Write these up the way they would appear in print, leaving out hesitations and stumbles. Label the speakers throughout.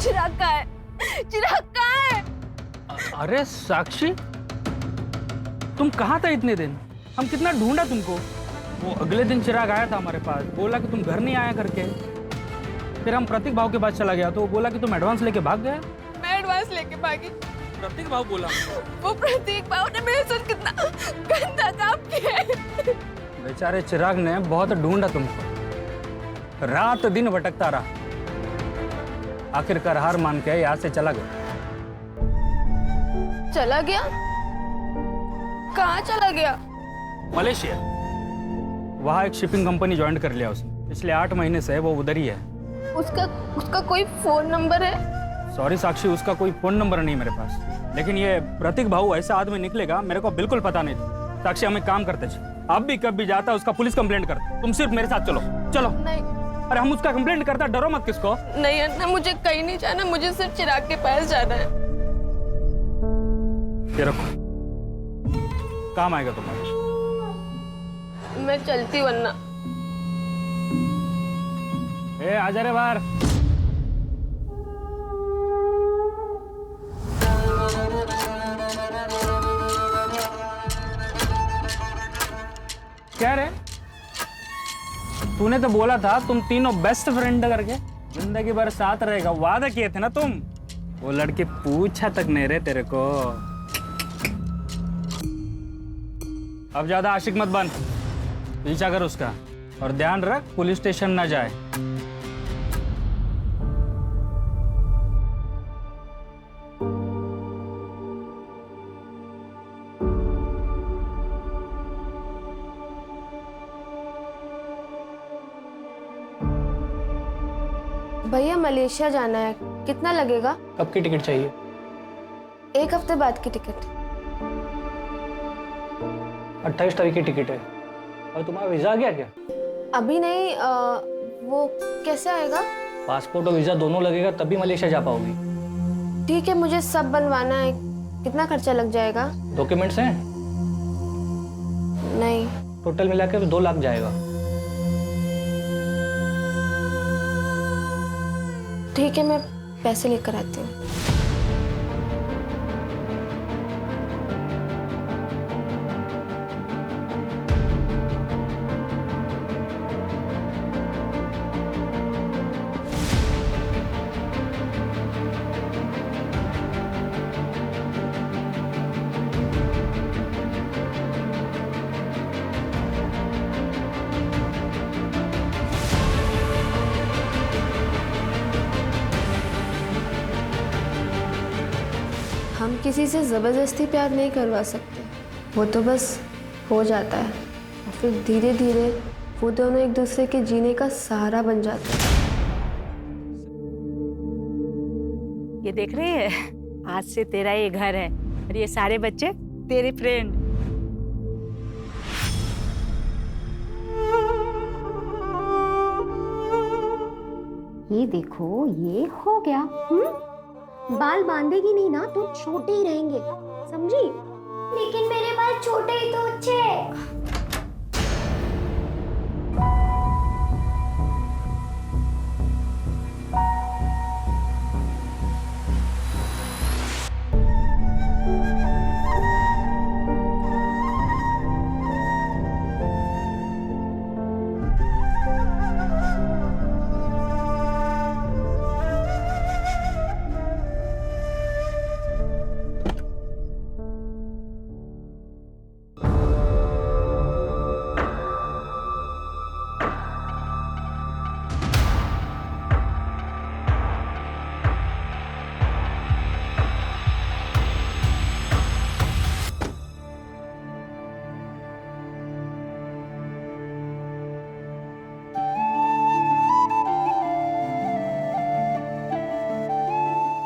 Speaker 1: चिराग कहाँ है? चिराग कहाँ है?
Speaker 2: अरे साक्षी, तुम कहाँ था इतने दिन? हम कितना ढूंढा तुमको। वो अगले दिन चिराग आया था हमारे पास, बोला कि तुम घर नहीं आया करके। फिर हम प्रतीक भाव के पास चला गया तो वो बोला कि तुम एडवांस लेके भाग गए।
Speaker 1: मैं एडवांस लेके भागी?
Speaker 2: प्रतीक भाव बोला।
Speaker 1: वो प्रतीक भाव ने मेरे साथ कितना गंदा काम किया है।
Speaker 2: बेचारे चिराग ने बहुत ढूंढा तुमको, रात दिन भटकता रहा, आखिरकार हार मान के यहाँ से चला गया।
Speaker 1: चला गया? कहाँ चला गया?
Speaker 2: मलेशिया। वहाँ एक शिपिंग कंपनी ज्वाइन कर लिया उसने। पिछले 8 महीने से वो उधर ही है।
Speaker 1: उसका कोई फोन नंबर है?
Speaker 2: सॉरी साक्षी, उसका कोई फोन नंबर नहीं मेरे पास। लेकिन ये प्रतीक भाऊ ऐसा आदमी निकलेगा मेरे को बिल्कुल पता नहीं था। साक्षी, हम एक काम करते थे, अब भी कब भी जाता उसका पुलिस कंप्लेंट करते। तुम सिर्फ मेरे साथ चलो। चलो।
Speaker 1: नहीं।
Speaker 2: अरे हम उसका कंप्लेंट करता, डरो मत किसको।
Speaker 1: नहीं अन्ना, मुझे कहीं नहीं जाना, मुझे सिर्फ चिराग के पास जाना है।
Speaker 2: ये रखो, काम आएगा तुम्हारे।
Speaker 1: मैं चलती हूँ अन्ना।
Speaker 2: ए आजा रे बाहर। क्या रे, तूने तो बोला था तुम तीनों बेस्ट फ्रेंड करके जिंदगी भर साथ रहेगा, वादा किए थे ना तुम। वो लड़की पूछा तक नहीं रहे तेरे को। अब ज्यादा आशिक मत बन, पीछा कर उसका, और ध्यान रख पुलिस स्टेशन ना जाए।
Speaker 1: भैया मलेशिया जाना है, कितना लगेगा?
Speaker 3: कब की टिकट चाहिए?
Speaker 1: 1 हफ्ते बाद की टिकट।
Speaker 3: 28 तारीख की टिकट है। और तुम्हारा वीजा आ गया क्या?
Speaker 1: अभी नहीं, वो कैसे आएगा?
Speaker 3: पासपोर्ट और वीजा दोनों लगेगा तभी मलेशिया जा पाओगी।
Speaker 1: ठीक है, मुझे सब बनवाना है, कितना खर्चा लग जाएगा?
Speaker 3: डॉक्यूमेंट्स हैं?
Speaker 1: नहीं।
Speaker 3: टोटल मिलाकर 2 लाख जाएगा।
Speaker 1: ठीक है, मैं पैसे लेकर आती हूँ। हम किसी से जबरदस्ती प्यार नहीं करवा सकते, वो तो बस हो जाता है और फिर धीरे धीरे वो दोनों एक दूसरे के जीने का सहारा बन जाते हैं।
Speaker 4: ये देख रही है, आज से तेरा ये घर है और ये सारे बच्चे तेरे फ्रेंड।
Speaker 5: ये देखो, ये हो गया। बाल बांधेगी नहीं ना तो छोटे ही रहेंगे, समझी? लेकिन मेरे बाल छोटे ही तो अच्छे हैं।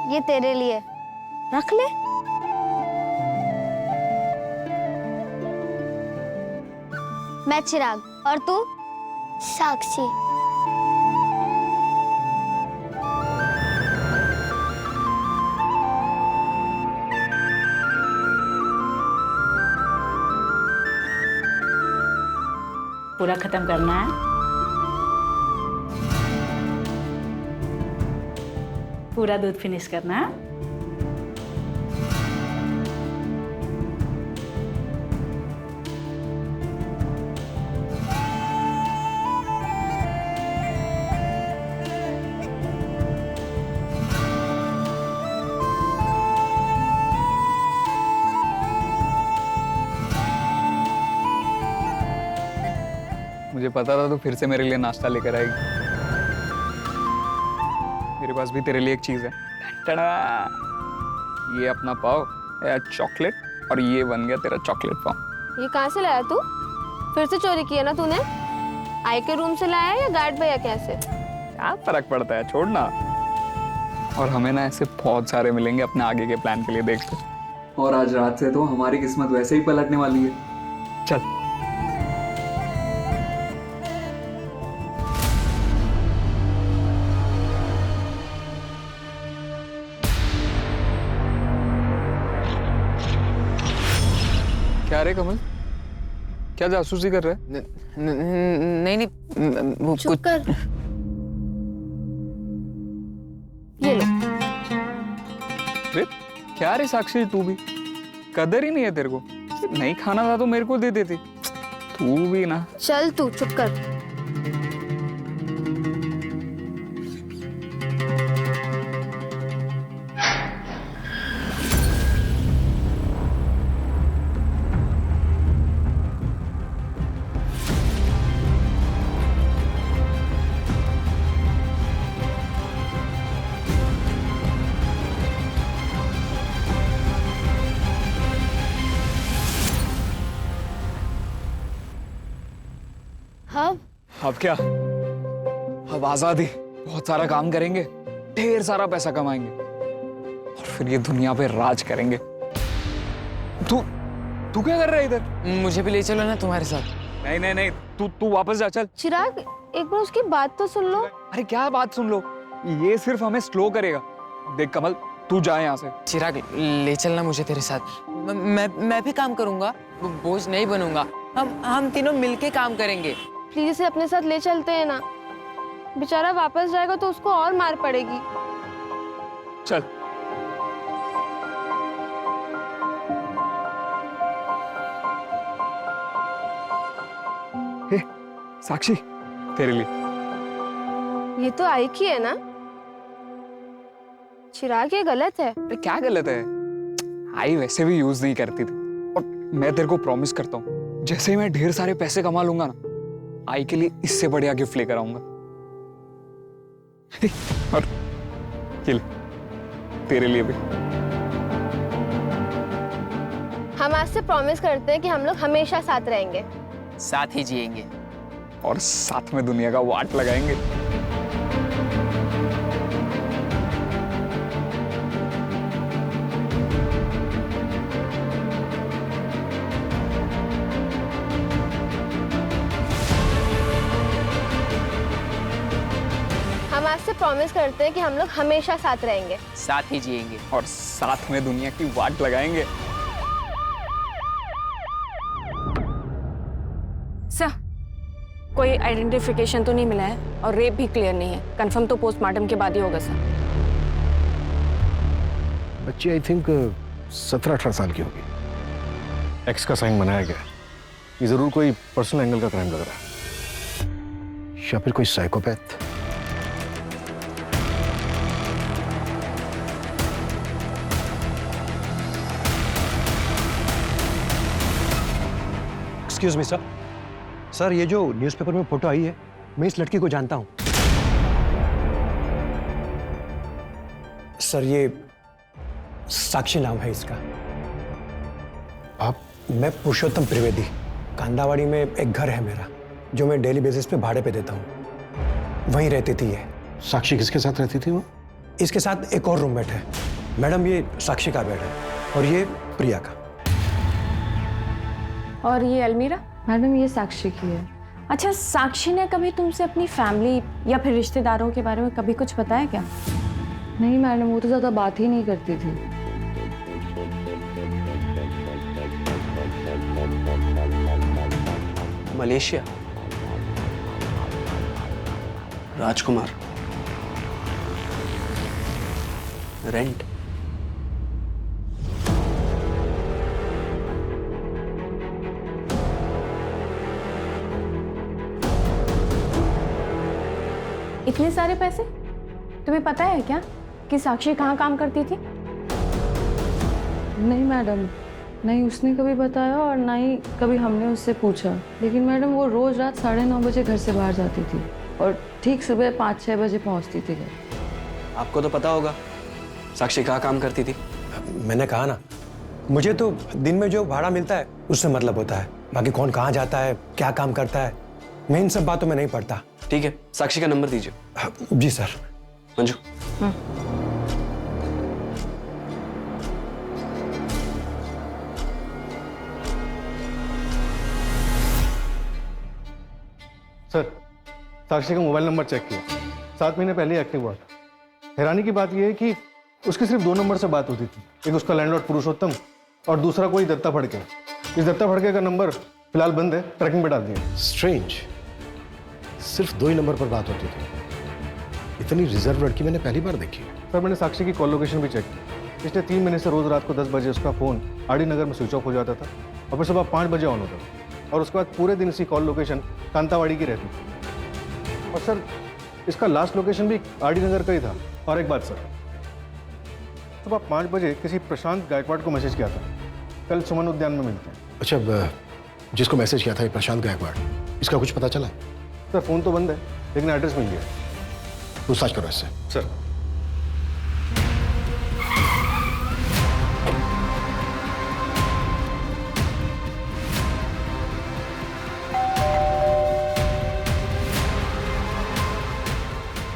Speaker 5: ये तेरे लिए, रख ले। मैं चिराग और तू? साक्षी।
Speaker 4: पूरा खत्म करना है। पूरा दूध फिनिश करना। हाँ?
Speaker 6: मुझे पता था तू फिर से मेरे लिए नाश्ता लेकर आएगी। मेरे पास भी तेरे लिए एक चीज है। टड़ा! ये अपना पाव, चॉकलेट, और ये बन गया तेरा चॉकलेट पाव।
Speaker 1: ये कहाँ से लाया तू? फिर से चोरी किया ना तूने? आई के रूम से लाया या गार्ड भैया के यहाँ से?
Speaker 6: क्या फर्क पड़ता है, छोड़ ना। और हमें ना ऐसे बहुत सारे मिलेंगे अपने आगे के प्लान के लिए, देखते। और आज रात से तो हमारी किस्मत वैसे ही पलटने वाली है। चल। क्या रे कमल, क्या जासूसी कर रहे हैं?
Speaker 7: नहीं वो
Speaker 1: चुप कर। ये लो।
Speaker 6: रे क्या रे साक्षी, तू भी कदर ही नहीं है तेरे को। नहीं खाना था तो मेरे को दे देती। तू भी ना।
Speaker 1: चल तू चुप कर।
Speaker 6: अब क्या, अब आजादी, बहुत सारा काम करेंगे, ढेर सारा पैसा कमाएंगे और फिर ये दुनिया पे राज करेंगे। तू तू क्या कर रहा है इधर?
Speaker 7: मुझे भी ले चलो ना तुम्हारे साथ।
Speaker 6: नहीं नहीं नहीं, तू वापस जा। चल
Speaker 1: चिराग, एक बार उसकी बात तो सुन लो।
Speaker 6: अरे क्या बात सुन लो, ये सिर्फ हमें स्लो करेगा। देख कमल, तू जा यहाँ से।
Speaker 7: चिराग ले चलना मुझे तेरे साथ। मैं भी काम करूंगा, बोझ नहीं बनूंगा। हम तीनों मिलके काम करेंगे।
Speaker 1: प्लीज इसे अपने साथ ले चलते हैं ना। बेचारा वापस जाएगा तो उसको और मार पड़ेगी।
Speaker 6: चल। हे, साक्षी, तेरे लिए।
Speaker 1: ये तो आई की है ना? चिराग, ये गलत है।
Speaker 6: अरे क्या गलत है? आई वैसे भी यूज नहीं करती थी। और मैं तेरे को प्रॉमिस करता हूँ, जैसे ही मैं ढेर सारे पैसे कमा लूंगा ना, आई के लिए इससे बढ़िया गिफ्ट लेकर आऊंगा। और ये ले, तेरे लिए भी।
Speaker 1: हम आज से प्रॉमिस करते हैं कि हम लोग हमेशा साथ रहेंगे,
Speaker 7: साथ ही जिएंगे
Speaker 6: और साथ में दुनिया का वाट लगाएंगे।
Speaker 1: हम आज से प्रॉमिस करते हैं कि हम लोग हमेशा साथ रहेंगे,
Speaker 7: साथ ही जिएंगे
Speaker 6: और साथ में दुनिया की वाट लगाएंगे।
Speaker 8: सर, कोई आइडेंटिफिकेशन तो नहीं मिला है और रेप भी क्लियर नहीं है। कंफर्म तो पोस्टमार्टम के बाद ही होगा सर।
Speaker 9: बच्ची आई थिंक 17-18 साल की होगी। एक्स का साइन बनाया गया। ये जरूर कोई पर्सनल एंगल का क्राइम लग रहा है, या फिर कोई साइकोपैथ।
Speaker 10: एक्सक्यूज मी सर, ये जो न्यूज़पेपर में फोटो आई है, मैं इस लड़की को जानता हूं। सर, ये साक्षी नाम है इसका।
Speaker 9: आप?
Speaker 10: मैं पुरुषोत्तम त्रिवेदी। कांदावाड़ी में एक घर है मेरा, जो मैं डेली बेसिस पे भाड़े पे देता हूँ। वहीं रहती थी ये।
Speaker 9: साक्षी किसके साथ रहती थी वो?
Speaker 10: इसके साथ एक और रूममेट है। मैडम, ये साक्षी का बेड है और ये प्रिया का।
Speaker 8: और ये अलमीरा?
Speaker 11: मैडम, ये साक्षी की है।
Speaker 8: अच्छा, साक्षी ने कभी तुमसे अपनी फैमिली या फिर रिश्तेदारों के बारे में कभी कुछ बताया क्या?
Speaker 11: नहीं मैडम, वो तो ज़्यादा बात ही नहीं करती थी।
Speaker 12: मलेशिया, राजकुमार। रेंट?
Speaker 8: इतने सारे पैसे? तुम्हें पता है क्या कि साक्षी कहाँ काम करती थी?
Speaker 11: नहीं मैडम, नहीं उसने कभी बताया और ना ही कभी हमने उससे पूछा। लेकिन मैडम वो रोज रात 9:30 बजे घर से बाहर जाती थी और ठीक सुबह 5-6 बजे पहुंचती थी घर।
Speaker 12: आपको तो पता होगा साक्षी कहाँ काम करती थी।
Speaker 10: मैंने कहा ना, मुझे तो दिन में जो भाड़ा मिलता है उससे मतलब होता है। बाकी कौन कहाँ जाता है, क्या काम करता है, मैं इन सब बातों में नहीं पड़ता।
Speaker 12: ठीक है, साक्षी का नंबर दीजिए।
Speaker 10: जी सर।
Speaker 12: मंजू।
Speaker 9: सर, साक्षी का मोबाइल नंबर चेक किया, 7 महीने पहले एक्टिव हुआ था। हैरानी की बात यह है कि उसकी सिर्फ 2 नंबर से बात होती थी, एक उसका लैंडलॉर्ड पुरुषोत्तम और दूसरा कोई दत्ता फड़के। इस दत्ता फड़के का नंबर फिलहाल बंद है, ट्रैकिंग पे डाल दिया। स्ट्रेंज, सिर्फ 2 ही नंबर पर बात होती थी। इतनी रिजर्व लड़की मैंने पहली बार देखी। सर, मैंने साक्षी की कॉल लोकेशन भी चेक की। पिछले 3 महीने से रोज रात को 10 बजे उसका फोन आरडी नगर में स्विच ऑफ हो जाता था और फिर सुबह 5 बजे ऑन होता था, और उसके बाद पूरे दिन इसी कॉल लोकेशन कांतावाड़ी की रहती थी। और सर, इसका लास्ट लोकेशन भी आरडी नगर का ही था। और एक बात सर, सुबह 5 बजे किसी प्रशांत गायकवाड़ को मैसेज किया था, कल सुमन उद्यान में मिलते हैं। अच्छा, जिसको मैसेज किया था ये प्रशांत गायकवाड़, इसका कुछ पता चला? सर, फोन तो बंद है लेकिन एड्रेस मिल गया। पूछताछ करो इससे। सर।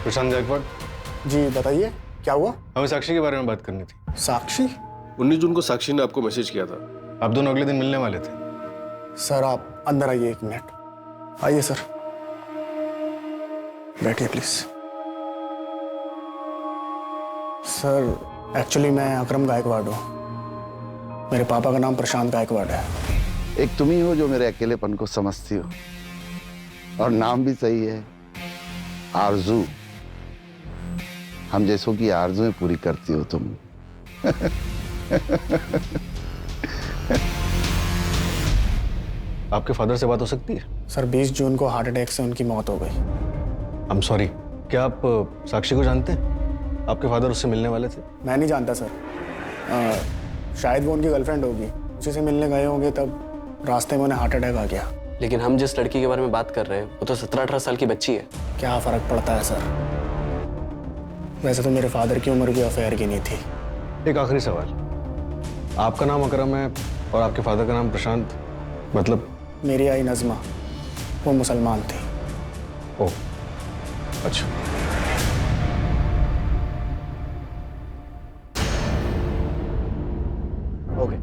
Speaker 9: प्रशांत गायकवाड़
Speaker 13: जी, बताइए क्या हुआ?
Speaker 9: हमें साक्षी के बारे में बात करनी थी।
Speaker 13: साक्षी?
Speaker 9: 19 जून को साक्षी ने आपको मैसेज किया था, आप दोनों अगले दिन मिलने वाले थे।
Speaker 13: सर आप अंदर आइए, 1 मिनट। आइए सर, बैठिए प्लीज। सर एक्चुअली मैं अकरम गायकवाड़ हूँ, मेरे पापा का नाम प्रशांत गायकवाड़ है।
Speaker 14: एक तुम ही हो जो मेरे अकेलेपन को समझती हो, और नाम भी सही है, आरजू। हम जैसों की आरजुएं पूरी करती हो तुम।
Speaker 9: आपके फादर से बात हो सकती है?
Speaker 13: सर 20 जून को हार्ट अटैक से उनकी मौत हो गई।
Speaker 9: I am sorry. क्या आप साक्षी को जानते हैं? आपके फादर उससे मिलने वाले थे।
Speaker 13: मैं नहीं जानता सर, शायद वो उनकी गर्लफ्रेंड होगी, उसी से मिलने गए होंगे, तब रास्ते में उन्हें हार्ट अटैक आ गया।
Speaker 12: लेकिन हम जिस लड़की के बारे में बात कर रहे हैं वो तो 17-18 साल की बच्ची है।
Speaker 13: क्या फर्क पड़ता है सर, वैसे तो मेरे फादर की उम्र भी अफेयर की नहीं थी।
Speaker 9: एक आखिरी सवाल, आपका नाम अकरम है और आपके फादर का नाम प्रशांत, मतलब?
Speaker 13: मेरी आई नज़मा, वो मुसलमान थी।
Speaker 9: ओह अच्छा।
Speaker 12: ओके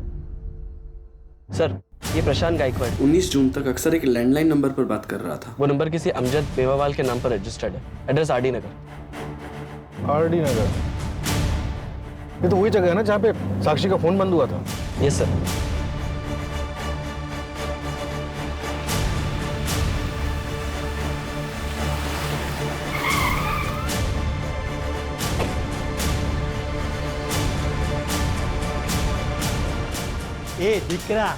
Speaker 12: सर, ये प्रशांत गायकवाड़ 19 जून तक अक्सर एक लैंडलाइन नंबर पर बात कर रहा था। वो नंबर किसी अमजद बेवावाल के नाम पर रजिस्टर्ड है। एड्रेस आरडी नगर।
Speaker 9: आरडी नगर, ये तो वही जगह है ना जहाँ पे साक्षी का फोन बंद हुआ था?
Speaker 12: Yes sir.
Speaker 15: ए दिकरा,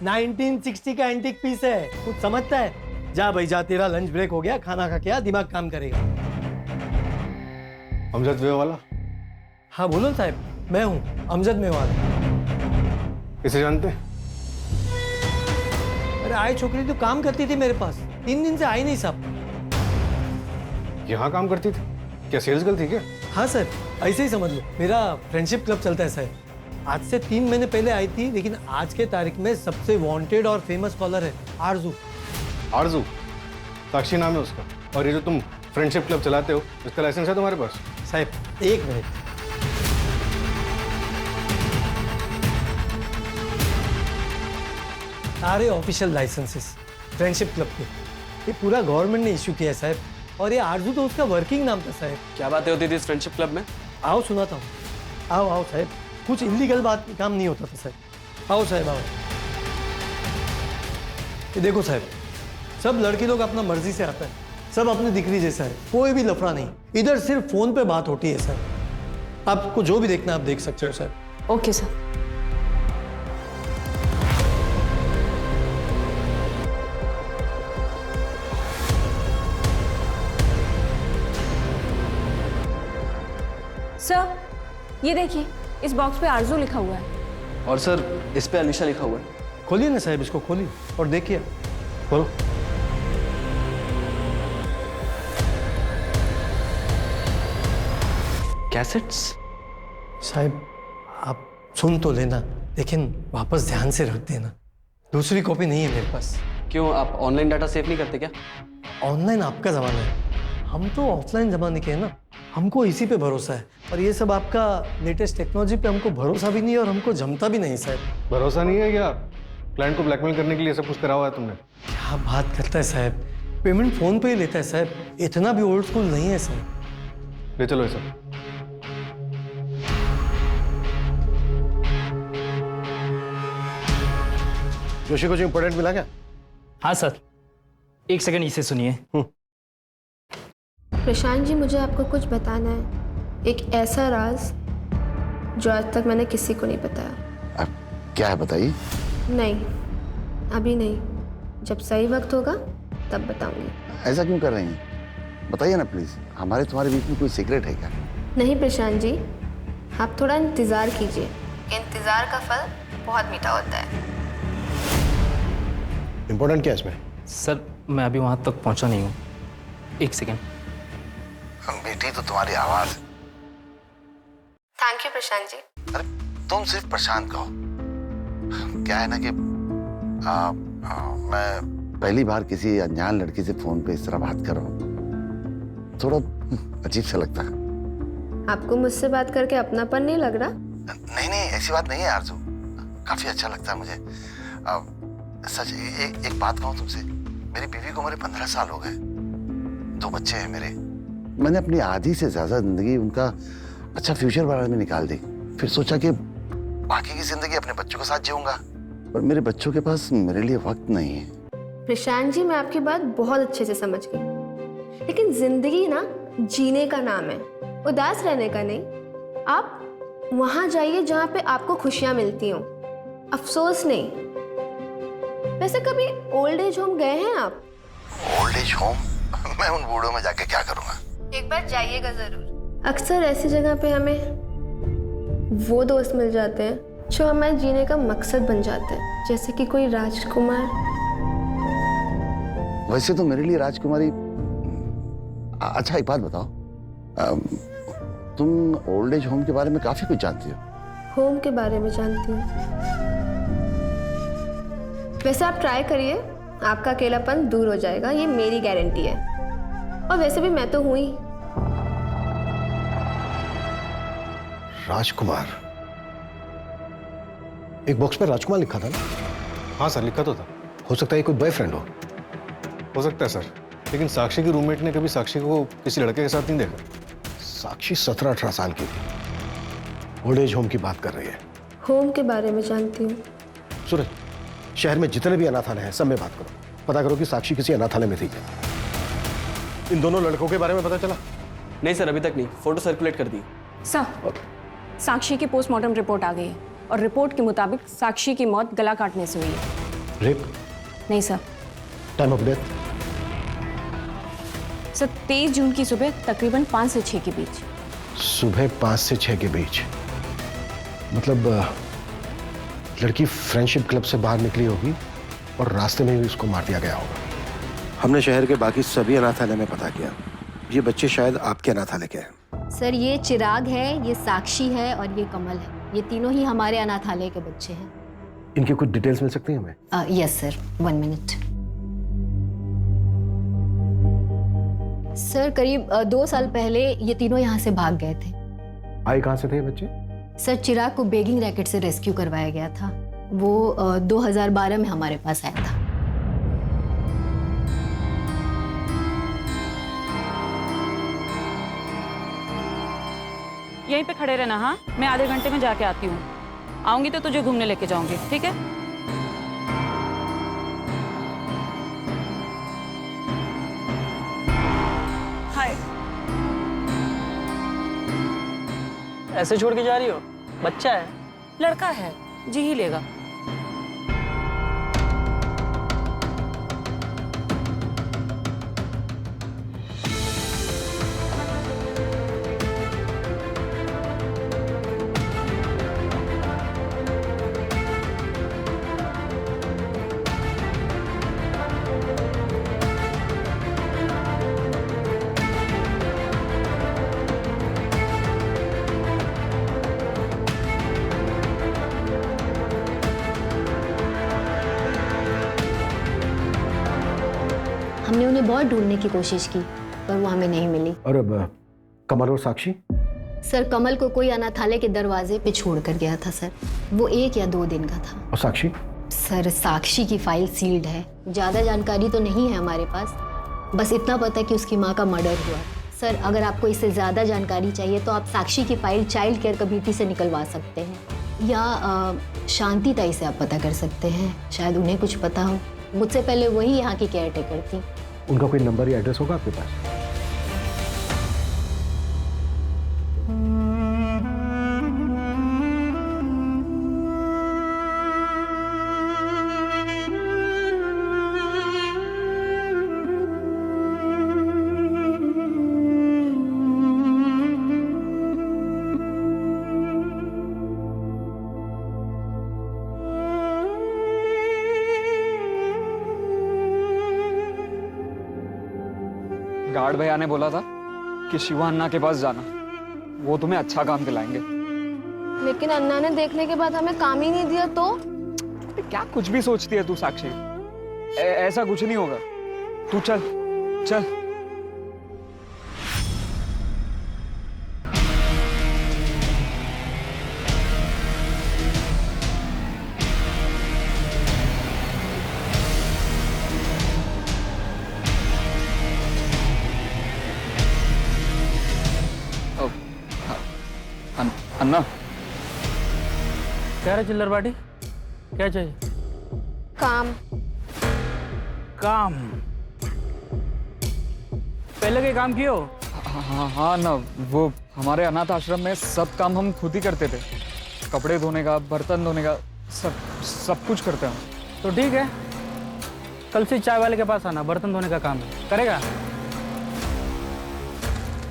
Speaker 15: 1960 का एंटीक पीस है, कुछ समझता है? जा भाई जा, तेरा लंच ब्रेक हो गया, खाना खा के आ, दिमाग काम करेगा।
Speaker 9: अमजद मेवाला?
Speaker 15: हाँ बोलो ना साहब, मैं हूँ अमजद मेवाला।
Speaker 9: इसे जानते हैं?
Speaker 15: अरे आई छोकरी तो काम करती थी मेरे पास, 3 दिन से आई नहीं साहब।
Speaker 9: यहाँ काम करती थी? क्या सेल्स गर्ल थी क्या?
Speaker 15: हाँ सर, ऐसे ही समझ लो, मेरा फ्रेंडशिप क्लब चलता है सर। आज से 3 महीने पहले आई थी, लेकिन आज के तारीख में सबसे वांटेड और फेमस कॉलर है आरजू।
Speaker 9: आरजू? साक्षी नाम है उसका। और ये जो तुम फ्रेंडशिप क्लब चलाते हो, इसका लाइसेंस है तुम्हारे पास?
Speaker 15: साहब 1 मिनट, सारे ऑफिशियल लाइसेंसेस फ्रेंडशिप क्लब के ये पूरा गवर्नमेंट ने इश्यू किया है साहब। और ये आरजू तो उसका वर्किंग नाम था साहब।
Speaker 12: क्या बातें होती थी इस फ्रेंडशिप क्लब में?
Speaker 15: आओ सुनाता हूँ, आओ आओ साहब, कुछ इलीगल बात काम नहीं होता था साहब। आओ साहब आओ। ये देखो साहब, सब लड़की लोग अपना मर्जी से आता है, सब अपनी दिकरी जैसा है, कोई भी लफड़ा नहीं, इधर सिर्फ फोन पे बात होती है सर। आपको जो भी देखना आप देख सकते हो सर।
Speaker 8: Okay sir. सर ये देखिए, इस बॉक्स पे आरजू लिखा हुआ है।
Speaker 12: और सर इस पे अलीशा लिखा हुआ है।
Speaker 15: खोलिए ना साहब, इसको खोलिए और देखिए। खोलो।
Speaker 12: कैसेट्स?
Speaker 15: साहब आप सुन तो लेना, लेकिन वापस ध्यान से रख देना। दूसरी कॉपी नहीं है मेरे पास।
Speaker 12: क्यों, आप ऑनलाइन डाटा सेव नहीं करते क्या?
Speaker 15: ऑनलाइन आपका ज़माना है, हम तो ऑफलाइन ज़माने के हैं ना। हमको इसी पे भरोसा है, और ये सब आपका लेटेस्ट टेक्नोलॉजी पे हमको भरोसा भी नहीं है और हमको जमता भी नहीं साहब।
Speaker 9: भरोसा नहीं है क्या? क्लाइंट को ब्लैकमेल करने के लिए सब कुछ करा हुआ है तुमने?
Speaker 15: क्या बात करता है साहब, पेमेंट फोन पे ही लेता है साहब, इतना भी ओल्ड स्कूल नहीं है साहब।
Speaker 9: ले चलो ये सब।
Speaker 16: जोशी को जो इंपॉर्टेंट मिला क्या?
Speaker 2: हाँ सर, एक सेकंड इसे सुनिए।
Speaker 1: प्रशांत जी, मुझे आपको कुछ बताना है, एक ऐसा राज जो आज तक मैंने किसी को नहीं बताया।
Speaker 14: क्या है बताइए?
Speaker 1: नहीं, अभी नहीं, जब सही वक्त होगा तब बताऊंगी।
Speaker 14: ऐसा क्यों कर रही हैं? बताइए ना प्लीज, हमारे तुम्हारे बीच में कोई सीक्रेट है क्या?
Speaker 1: नहीं प्रशांत जी, आप थोड़ा इंतज़ार कीजिए, इंतज़ार का फल बहुत मीठा होता है।
Speaker 16: इंपॉर्टेंट क्या है इसमें?
Speaker 2: सर मैं अभी वहां तक पहुंचा नहीं हूँ, एक सेकंड।
Speaker 14: बेटी तो तुम्हारी आवाज।
Speaker 1: Thank you Prashant ji.
Speaker 14: अरे तुम सिर्फ प्रशांत कहो। क्या है ना कि मैं पहली बार किसी अनजान लड़की से फोन पे इस तरह बात कर रहा हूँ, थोड़ा अजीब सा लगता है।
Speaker 1: आपको मुझसे बात करके अपनापन नहीं लग रहा?
Speaker 14: नहीं नहीं, ऐसी बात नहीं है आरजू, काफी अच्छा लगता है मुझे। सच एक बात कहूँ तुमसे, मेरी बीवी को उम्र 15 साल हो गए, 2 बच्चे हैं मेरे। मैंने अपनी आधी से ज्यादा जिंदगी उनका अच्छा फ्यूचर बनाने में निकाल दी, फिर सोचा कि बाकी की जिंदगी अपने बच्चों के साथ जीऊंगा, पर मेरे बच्चों के पास मेरे लिए वक्त नहीं है।
Speaker 1: प्रशांत जी, मैं आपकी बात बहुत अच्छे से समझ गई, लेकिन जिंदगी ना जीने का नाम है, उदास रहने का नहीं। आप वहां जाइए जहां पे आपको खुशियां मिलती हों, अफसोस नहीं। वैसे कभी ओल्ड एज होम गए हैं आप?
Speaker 14: Old age home? मैं उन बूढ़ों में जाके क्या करूंगा?
Speaker 1: एक बार जाइएगा जरूर। अक्सर ऐसी जगह पे हमें वो दोस्त मिल जाते हैं जो हमारे जीने का मकसद बन जाते हैं, जैसे कि कोई राजकुमार।
Speaker 14: वैसे तो मेरे लिए राजकुमारी। अच्छा एक बात बताओ, तुम ओल्ड एज होम के बारे में काफी कुछ जानती हो।
Speaker 1: होम के बारे में जानती हूँ। वैसे आप ट्राई करिए, आपका अकेलापन दूर हो जाएगा, ये मेरी गारंटी है। और वैसे भी मैं तो हूं ही।
Speaker 16: राजकुमार? एक बॉक्स पे राजकुमार लिखा था ना?
Speaker 9: हाँ सर, लिखा तो था।
Speaker 16: हो सकता है कोई बॉयफ्रेंड
Speaker 9: हो सकता है सर, लेकिन साक्षी की रूममेट ने कभी साक्षी को किसी लड़के के साथ नहीं देखा।
Speaker 16: साक्षी 17-18 साल की थी, ओल्ड एज होम की बात कर रही है।
Speaker 1: होम के बारे में जानती हूँ।
Speaker 16: सूरज, शहर में जितने भी अनाथालय हैं सब में बात करो, पता करो कि साक्षी किसी अनाथालय में थी। इन दोनों लड़कों के बारे में पता चला?
Speaker 12: नहीं सर, अभी तक नहीं, फोटो सर्कुलेट कर दी।
Speaker 8: सर, साक्षी की पोस्टमार्टम रिपोर्ट आ गई है और रिपोर्ट के मुताबिक साक्षी की मौत गला काटने से हुई है।
Speaker 16: रेप?
Speaker 8: नहीं sir.
Speaker 16: Time of death?
Speaker 8: Sir 23 जून की सुबह तकरीबन 5 से 6 के बीच।
Speaker 16: सुबह 5 से 6 के बीच? मतलब लड़की फ्रेंडशिप क्लब से बाहर निकली होगी और रास्ते में ही उसको मार दिया गया होगा। हमने शहर के बाकी सभी अनाथालय में पता किया, ये बच्चे शायद आपके अनाथालय के हैं।
Speaker 5: सर ये चिराग है, ये साक्षी है और ये कमल है, ये तीनों ही हमारे अनाथालय के बच्चे हैं।
Speaker 16: इनकी कुछ डिटेल्स मिल सकती हैं हमें?
Speaker 5: Yes sir, 1 minute. सर करीब 2 साल पहले ये तीनों यहाँ से भाग गए थे।
Speaker 16: आए कहाँ से थे ये बच्चे?
Speaker 5: सर चिराग को बेगिंग रैकेट से रेस्क्यू करवाया गया था, वो 2012 में हमारे पास आया था।
Speaker 17: यहीं पे खड़े रहना। हाँ, मैं आधे घंटे में जाके आती हूँ। आऊंगी तो तुझे घूमने लेके जाऊंगी, ठीक है? हाय।
Speaker 3: ऐसे छोड़ के जा रही हो? बच्चा है।
Speaker 4: लड़का है, जी ही लेगा।
Speaker 5: हमने उन्हें बहुत ढूंढने की कोशिश की पर वो हमें नहीं मिली।
Speaker 16: और अब कमल और साक्षी?
Speaker 5: सर कमल को कोई अनाथालय के दरवाजे पे छोड़ कर गया था सर। वो 1 या 2 दिन का था।
Speaker 16: और साक्षी?
Speaker 5: सर साक्षी की फाइल सील्ड है। ज़्यादा जानकारी तो नहीं है हमारे पास, बस इतना पता है कि उसकी माँ का मर्डर हुआ। सर अगर आपको इससे ज़्यादा जानकारी चाहिए तो आप साक्षी की फाइल चाइल्ड केयर कमेटी से निकलवा सकते हैं या शांति ताई से आप पता कर सकते हैं, शायद उन्हें कुछ पता हो। मुझसे पहले वही यहाँ की केयर टेकर थी।
Speaker 16: उनका कोई नंबर या एड्रेस होगा आपके पास?
Speaker 6: गार्ड भैया ने बोला था कि शिवा अन्ना के पास जाना, वो तुम्हें अच्छा काम दिलाएंगे।
Speaker 1: लेकिन अन्ना ने देखने के बाद हमें काम ही नहीं दिया तो?
Speaker 6: क्या कुछ भी सोचती है तू साक्षी? ऐसा कुछ नहीं होगा, तू चल चल। अन्ना
Speaker 2: क्या रे चिल्लर बाटी, क्या चाहिए?
Speaker 1: काम।
Speaker 2: काम? पहले के काम किए हो?
Speaker 6: हाँ ना, वो हमारे अनाथ आश्रम में सब काम हम खुद ही करते थे। कपड़े धोने का, बर्तन धोने का, सब कुछ करते हैं।
Speaker 2: तो ठीक है, कल से चाय वाले के पास आना, बर्तन धोने का काम है, करेगा?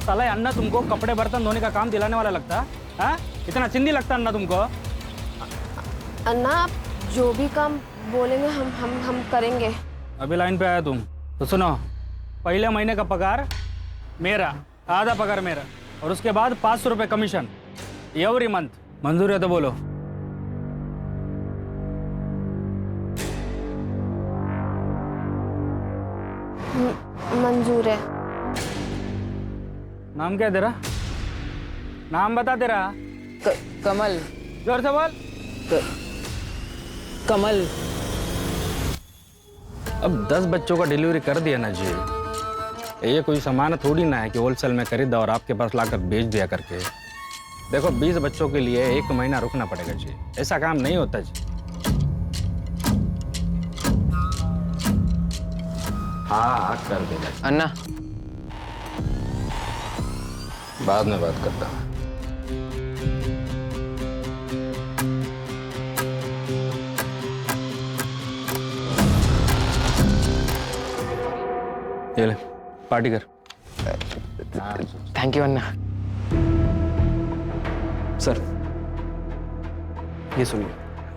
Speaker 2: साला अन्ना तुमको कपड़े बर्तन धोने का काम दिलाने वाला लगता है? हाँ? इतना चिंदी लगता अन्ना तुमको?
Speaker 1: अन्ना आप जो भी काम बोलेंगे हम करेंगे।
Speaker 2: अभी लाइन पे आया तुम तो सुनो, पहले महीने का पगार मेरा, आधा पगार मेरा, और उसके बाद 500 रुपये कमीशन एवरी मंथ। मंजूर है तो बोलो।
Speaker 1: मंजूर है।
Speaker 2: नाम क्या है तेरा? नाम बता तेरा।
Speaker 7: कमल।
Speaker 2: जोर से बोल।
Speaker 7: कमल।
Speaker 2: अब 10 बच्चों का डिलीवरी कर दिया ना जी, ये कोई सामान थोड़ी ना है कि होलसेल में खरीदा और आपके पास लाकर बेच दिया करके। देखो 20 बच्चों के लिए 1 महीना रुकना पड़ेगा जी, ऐसा काम नहीं होता जी। हाँ कर देगा
Speaker 7: अन्ना।
Speaker 2: बाद में बात करता हूँ। ये ले पार्टी कर।
Speaker 7: Thank you Anna.
Speaker 6: सर ये सुनिए।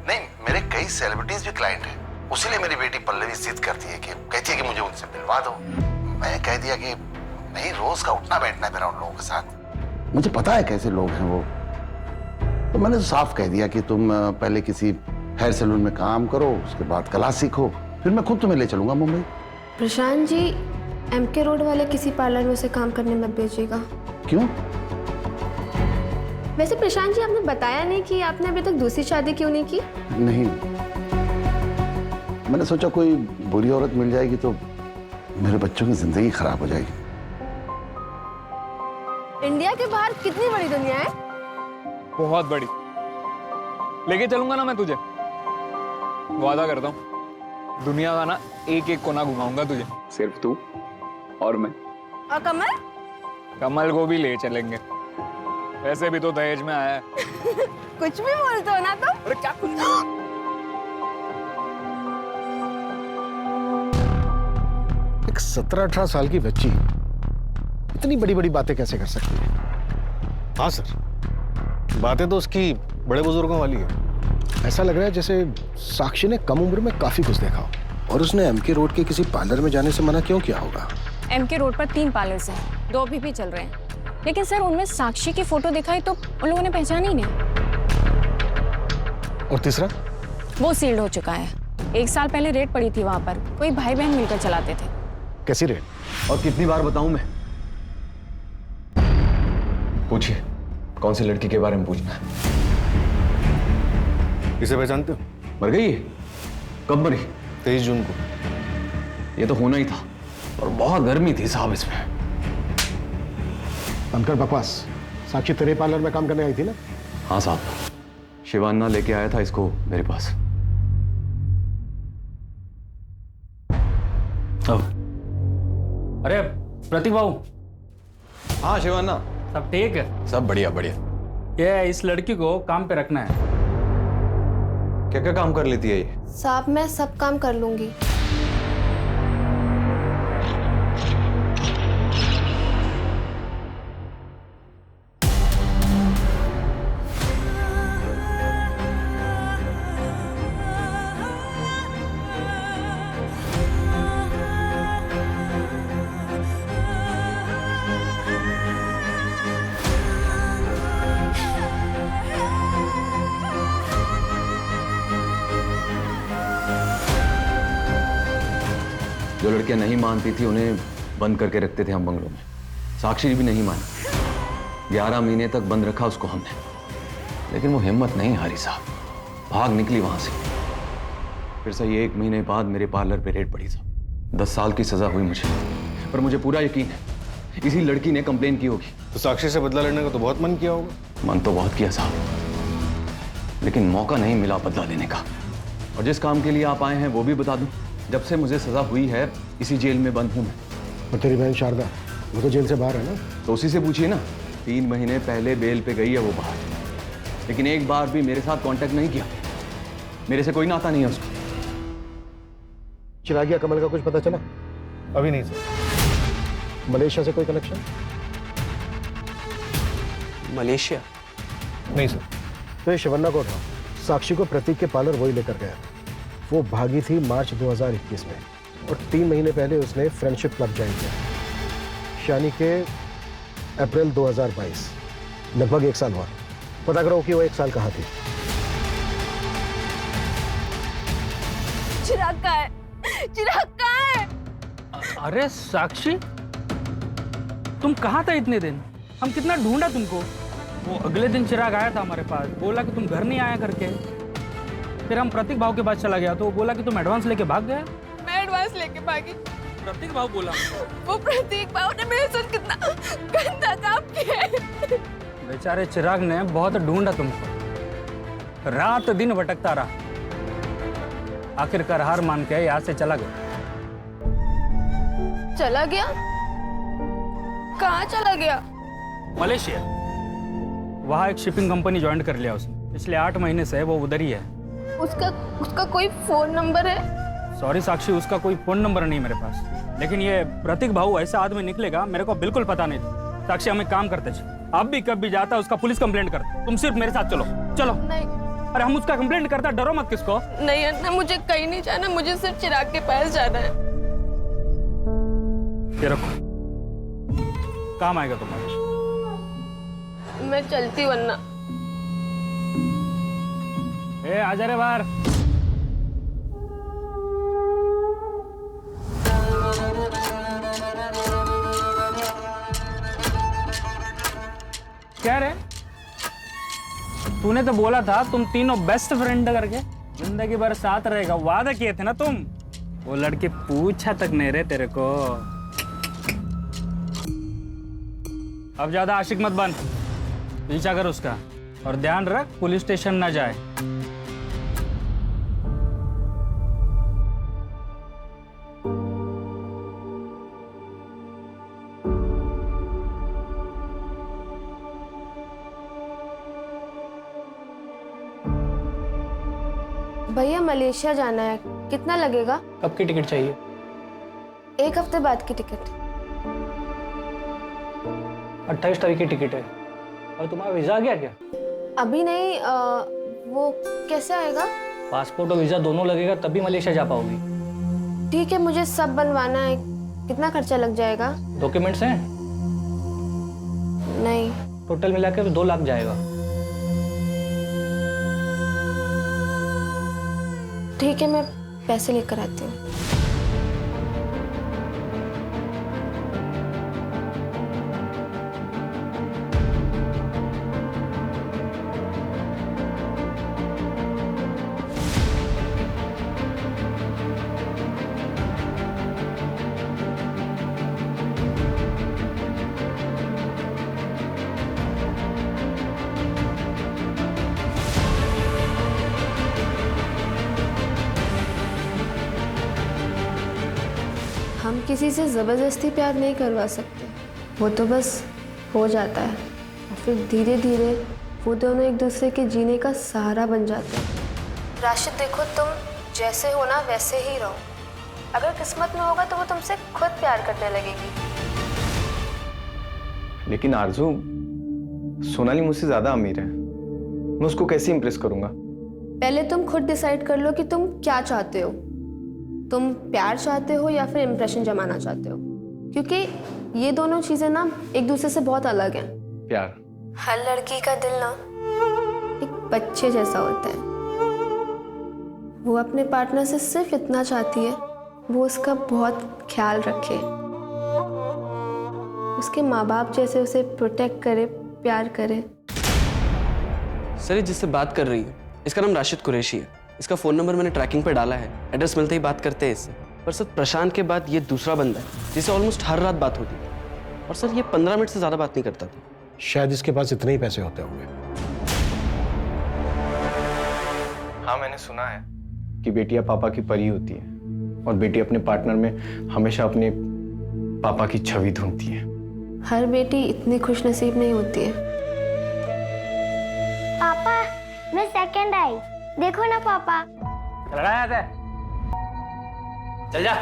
Speaker 14: नहीं, मेरे कई सेलिब्रिटीज भी क्लाइंट हैं, उसीलिए मेरी बेटी पल्लवी जिद करती है कि कहती है कि मुझे उनसे मिलवा दो। मैंने कह दिया कि नहीं, रोज का उठना बैठना है मेरा उन लोगों के साथ। मुझे पता है कैसे लोग हैं वो, तो मैंने तो साफ कह दिया कि तुम पहले किसी हेयर सैलून में काम करो, उसके बाद क्लास सीखो, फिर मैं खुद तुम्हें ले चलूंगा मुंबई।
Speaker 1: प्रशांत जी, MK रोड वाले किसी पार्लर में उसे काम करने मत भेजिएगा।
Speaker 14: क्यों?
Speaker 1: वैसे प्रशांत जी, आपने बताया नहीं कि आपने अभी तक दूसरी शादी क्यों नहीं की?
Speaker 14: नहीं, मैंने सोचा कोई बुरी औरत मिल जाएगी तो मेरे बच्चों की जिंदगी खराब हो जाएगी।
Speaker 1: इंडिया के बाहर कितनी बड़ी दुनिया है।
Speaker 6: बहुत बड़ी। लेके चलूंगा ना मैं तुझे, वादा करता हूँ। दुनिया का ना एक एक कोना घुमाऊंगा तुझे, सिर्फ तू और मैं।
Speaker 1: और कमल?
Speaker 6: कमल को भी ले चलेंगे। पैसे भी तो दहेज में आया है।
Speaker 8: कुछ भी बोलते हो ना तुम।
Speaker 6: अरे क्या कुछ
Speaker 16: एक 17-18 साल की बच्ची इतनी बड़ी बड़ी बातें कैसे कर सकती है?
Speaker 9: हाँ सर, बातें तो उसकी बड़े बुजुर्गों वाली है।
Speaker 16: ऐसा लग रहा है जैसे साक्षी ने कम उम्र में काफी कुछ देखा हो, और उसने एमके रोड के किसी पार्लर में जाने से मना क्यों किया होगा?
Speaker 8: एमके रोड पर 3 पार्लर्स हैं, 2 अभी भी चल रहे हैं। लेकिन सर उनमें साक्षी की फोटो दिखाई तो उन लोगों ने पहचाना ही नहीं।
Speaker 9: और तीसरा?
Speaker 8: वो सील्ड हो चुका है। 1 साल पहले रेड पड़ी थी वहां पर, कोई भाई बहन मिलकर चलाते थे।
Speaker 16: कैसी रेड?
Speaker 12: और कितनी बार बताऊं मैं? पूछिए, कौन सी लड़की के बारे में पूछना है?
Speaker 9: इसे पहचानते हो?
Speaker 12: मर गई है? कब मरी?
Speaker 9: 23 जून को।
Speaker 12: ये तो होना ही था, और बहुत गर्मी थी साहब इसमें।
Speaker 16: बनकर बकवास। साक्षी तेरे पार्लर में काम करने आई थी ना?
Speaker 12: हाँ साहब, शिवान्ना लेके आया था इसको मेरे पास।
Speaker 2: अरे प्रतीक बाबू।
Speaker 12: हाँ शिवान्ना,
Speaker 2: सब ठीक है?
Speaker 12: सब बढ़िया बढ़िया।
Speaker 2: ये इस लड़की को काम पे रखना है।
Speaker 12: क्या क्या काम कर लेती है ये?
Speaker 1: साहब मैं सब काम कर लूंगी।
Speaker 12: जो लड़कियां नहीं मानती थी उन्हें बंद करके रखते थे हम बंगलों में। साक्षी भी नहीं मानी। 11 महीने तक बंद रखा उसको हमने, लेकिन वो हिम्मत नहीं हारी साहब, भाग निकली वहां से। फिर सही 1 महीने बाद मेरे पार्लर पे रेड पड़ी साहब। 10 साल की सजा हुई मुझे, पर मुझे पूरा यकीन है इसी लड़की ने कंप्लेन की होगी।
Speaker 9: तो साक्षी से बदला लेने का तो बहुत मन किया होगा।
Speaker 12: मन तो बहुत किया साहब, लेकिन मौका नहीं मिला बदला लेने का। और जिस काम के लिए आप आए हैं वो भी बता दूं, जब से मुझे सजा हुई है इसी जेल में बंद हूं मैं।
Speaker 16: और तेरी बहन शारदा, वो तो जेल से बाहर है ना?
Speaker 12: तो उसी से पूछिए ना। 3 महीने पहले बेल पे गई है वो बाहर, लेकिन एक बार भी मेरे साथ कांटेक्ट नहीं किया। मेरे से कोई नाता नहीं है उसको।
Speaker 16: चिरागिया कमल का कुछ पता चला?
Speaker 9: अभी नहीं सर।
Speaker 16: मलेशिया से कोई कनेक्शन?
Speaker 12: मलेशिया?
Speaker 9: नहीं सर।
Speaker 16: तो ये शिवन्ना को था, साक्षी को प्रतीक के पार्लर वही लेकर गया। वो भागी थी मार्च 2021 में, और 3 महीने पहले उसने फ्रेंडशिप क्लब ज्वाइन किया, यानी के अप्रैल 2022। लगभग 1 साल हुआ। पता करो कि वो 1 साल कहाँ थी।
Speaker 8: चिराग कहाँ है? चिराग कहाँ है?
Speaker 2: अरे साक्षी, तुम कहाँ था इतने दिन? हम कितना ढूंढा तुमको। वो अगले दिन चिराग आया था हमारे पास, बोला कि तुम घर नहीं आया करके। फिर हम प्रतीक भाव के पास चला गया तो वो बोला कि तुम एडवांस लेके भाग गए।
Speaker 8: मैं एडवांस लेके भागी?
Speaker 2: प्रतीक भाव बोला।
Speaker 8: वो प्रतीक भाव ने मेरे साथ कितना गंदा काम किया है।
Speaker 2: बेचारे चिराग ने बहुत ढूंढा तुमको, रात दिन भटकता रहा, आखिरकार हार मान के यहाँ से चला गया।
Speaker 8: चला गया? कहाँ चला गया?
Speaker 2: मलेशिया। वहाँ एक शिपिंग कंपनी ज्वाइन कर लिया उसने। पिछले 8 महीने से वो उधर ही है।
Speaker 8: उसका कोई फोन नंबर है?
Speaker 2: सॉरी साक्षी, उसका कोई फोन नंबर नहीं मेरे पास, लेकिन ये प्रतीक भाऊ ऐसा आदमी निकलेगा मेरे को बिल्कुल पता नहीं था। साक्षी हम एक काम करते थे, अब भी कब भी जाता उसका पुलिस कंप्लेंट करते। तुम सिर्फ मेरे साथ चलो। चलो।
Speaker 8: नहीं।
Speaker 2: अरे हम उसका कंप्लेंट करता, डरो मत किसको।
Speaker 8: नहीं अन्ना, मुझे कहीं नहीं जाना, मुझे सिर्फ चिराग के पास जाना है।
Speaker 2: ये रखो, काम आएगा तुम्हारे।
Speaker 8: मैं चलती हूँ अन्ना।
Speaker 2: ए आजा रे बाहर। क्या रे, तूने तो बोला था तुम तीनों बेस्ट फ्रेंड करके जिंदगी भर साथ रहेगा, वादा किए थे ना तुम। वो लड़की पूछा तक नहीं रहे तेरे को। अब ज्यादा आशिक मत बन, पीछा कर उसका, और ध्यान रख पुलिस स्टेशन ना जाए।
Speaker 1: भैया मलेशिया जाना है, कितना लगेगा?
Speaker 3: कब की टिकट चाहिए?
Speaker 1: 1 हफ्ते बाद की टिकट।
Speaker 3: 28 तारीख की टिकट है। और तुम्हारा वीज़ा आ गया क्या?
Speaker 1: अभी नहीं, वो कैसे आएगा?
Speaker 3: पासपोर्ट और वीज़ा दोनों लगेगा तभी मलेशिया जा पाओगी।
Speaker 1: ठीक है, मुझे सब बनवाना है, कितना खर्चा लग जाएगा?
Speaker 3: डॉक्यूमेंट्स हैं?
Speaker 1: नहीं।
Speaker 3: टोटल मिलाकर 2 लाख जाएगा।
Speaker 1: ठीक है, मैं पैसे लेकर आती हूँ। हम किसी से ज़बरदस्ती प्यार नहीं करवा सकते, वो तो बस हो जाता है और फिर धीरे धीरे वो दोनों एक दूसरे के जीने का सहारा बन जाते हैं। राशिद देखो, तुम जैसे हो ना वैसे ही रहो, अगर किस्मत में होगा तो वो तुमसे खुद प्यार करने लगेगी।
Speaker 18: लेकिन आरजू, सोनाली मुझसे ज्यादा अमीर है, मैं उसको कैसे इम्प्रेस करूंगा?
Speaker 1: पहले तुम खुद डिसाइड कर लो कि तुम क्या चाहते हो, तुम प्यार चाहते हो या फिर इम्प्रेशन जमाना चाहते हो, क्योंकि ये दोनों चीजें ना एक दूसरे से बहुत अलग हैं।
Speaker 18: प्यार?
Speaker 1: हर लड़की का दिल ना एक बच्चे जैसा होता है, वो अपने पार्टनर से सिर्फ इतना चाहती है वो उसका बहुत ख्याल रखे, उसके माँ बाप जैसे उसे प्रोटेक्ट करे, प्यार करे।
Speaker 19: सर, ये जिससे बात कर रही है इसका नाम राशिद कुरैशी है। इसका फ़ोन नंबर मैंने ट्रैकिंग पे डाला है, एड्रेस मिलते ही बात करते हैं इससे। पर सर, प्रशांत के बाद ये दूसरा बंदा है जिससे ऑलमोस्ट हर रात बात होती है, और सर ये 15 मिनट से ज़्यादा बात नहीं करता था।
Speaker 16: शायद इसके पास इतने ही पैसे होते होंगे।
Speaker 18: हाँ, मैंने सुना है कि बेटियां पापा की परी होती है और बेटी अपने पार्टनर में हमेशा अपने पापा की छवि ढूंढती है।
Speaker 1: हर बेटी इतनी खुशनसीब नहीं होती है।
Speaker 20: पापा, मैं सेकंड आई, देखो ना पापा।
Speaker 2: चल जा।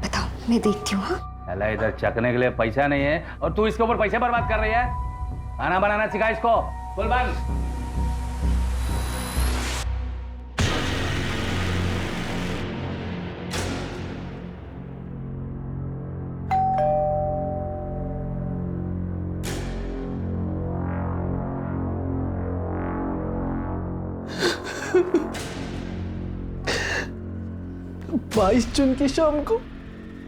Speaker 5: बताओ, मैं देखती हूँ।
Speaker 2: अला, इधर चकने के लिए पैसा नहीं है और तू इसके ऊपर पैसे बर्बाद कर रही है। खाना बनाना सिखा इसको, बोल बंद।
Speaker 15: बाईस जून की शाम को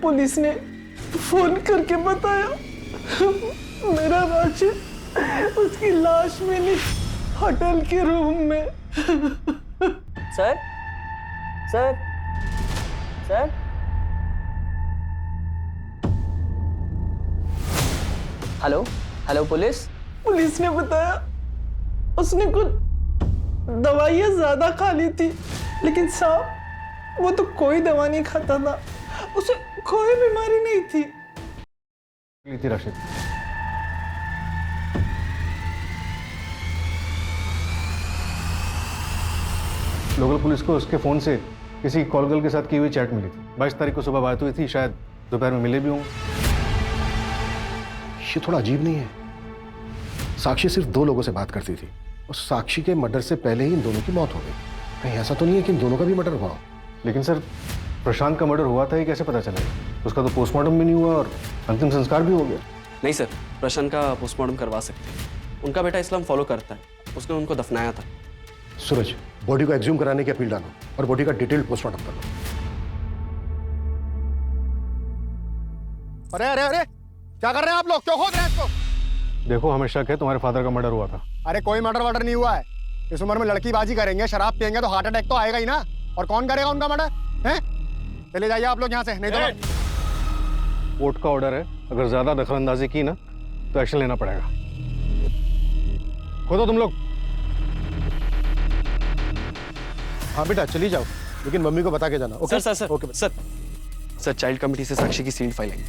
Speaker 15: पुलिस ने फोन करके बताया मेरा राशिद उसकी लाश मिली होटल के रूम में।
Speaker 19: Sir, sir, sir, hello, hello police.
Speaker 15: Police ने बताया उसने कुछ दवाइयाँ ज्यादा खा ली थी, लेकिन साहब वो तो कोई दवा नहीं खाता था, उसे कोई बीमारी नहीं थी।
Speaker 9: राशिद, लोकल पुलिस को उसके फोन से किसी कॉल गर्ल के साथ की हुई चैट मिली थी। 22 तारीख को सुबह बात हुई थी, शायद दोपहर में मिले भी होंगे।
Speaker 16: ये थोड़ा अजीब नहीं है? साक्षी सिर्फ 2 लोगों से बात करती थी और साक्षी के मर्डर से पहले ही इन दोनों की मौत हो गई। कहीं ऐसा तो नहीं है कि इन दोनों का भी मर्डर हुआ हो?
Speaker 9: लेकिन सर, प्रशांत का मर्डर हुआ था ये कैसे पता चला? उसका तो पोस्टमार्टम भी नहीं हुआ और अंतिम संस्कार भी हो गया।
Speaker 19: नहीं सर, प्रशांत का पोस्टमार्टम करवा सकते हैं। उनका बेटा इस्लाम फॉलो करता है, उसने उनको दफनाया था।
Speaker 16: सूरज, बॉडी को एक्सह्यूम कराने की अपील डालो और बॉडी का डिटेल्ड पोस्टमार्टम कर लो।
Speaker 13: अरे अरे अरे, क्या कर रहे हैं आप लोग? क्यों खोद रहे हैं इसको?
Speaker 9: देखो, हमें शक है तुम्हारे फादर का मर्डर हुआ था।
Speaker 13: अरे कोई मर्डर वर्डर नहीं हुआ है। इस उम्र में लड़कीबाजी करेंगे, शराब पियेंगे तो हार्ट अटैक तो आएगा ही ना। और कौन करेगा उनका मर्डर? हैं? चले जाइए आप लोग यहाँ से, नहीं तो
Speaker 9: कोर्ट का ऑर्डर है, अगर ज्यादा दखलंदाजी की ना तो एक्शन लेना पड़ेगा। खोदो तुम लोग।
Speaker 16: हाँ बेटा, चली जाओ, लेकिन मम्मी को बता के जाना। Okay
Speaker 19: sir, okay sir. Sir, child committee से साक्षी की सील्ड फाइल आई।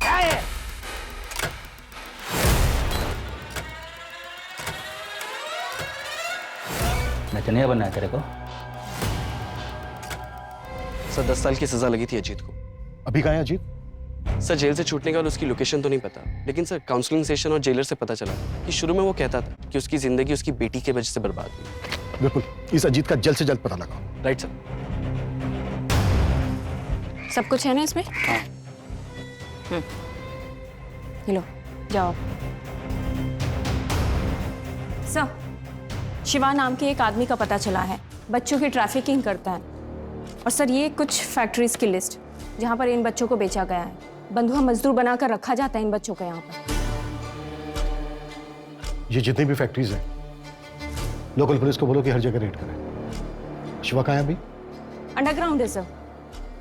Speaker 2: क्या है? नचनिया बनना है तेरे को?
Speaker 19: सर 10 साल की सजा लगी थी अजीत को।
Speaker 16: अभी कहाँ है अजीत?
Speaker 19: सर जेल से छूटने के बाद उसकी लोकेशन तो नहीं पता, लेकिन सर काउंसलिंग सेशन और जेलर से पता चला कि शुरू में वो कहता था कि उसकी जिंदगी उसकी बेटी की वजह से बर्बाद हुई।
Speaker 16: बिल्कुल, इस अजीत का जल्द से जल्द पता लगाओ।
Speaker 19: Right sir.
Speaker 8: सब कुछ है ना इसमें?
Speaker 19: हाँ।
Speaker 8: ये लो, जाओ। सर, शिवा नाम के एक आदमी का पता चला है, बच्चों की ट्रैफिकिंग करता है। और सर ये कुछ फैक्ट्रीज की लिस्ट जहाँ पर इन बच्चों को बेचा गया है। बंधुआ मजदूर बनाकर रखा जाता है इन बच्चों को यहाँ पर।
Speaker 16: ये जितनी भी फैक्ट्रीज हैं, लोकल पुलिस को बोलो कि हर जगह रेड करें। शिवा कहाँ है अभी?
Speaker 8: अंडरग्राउंड है सर।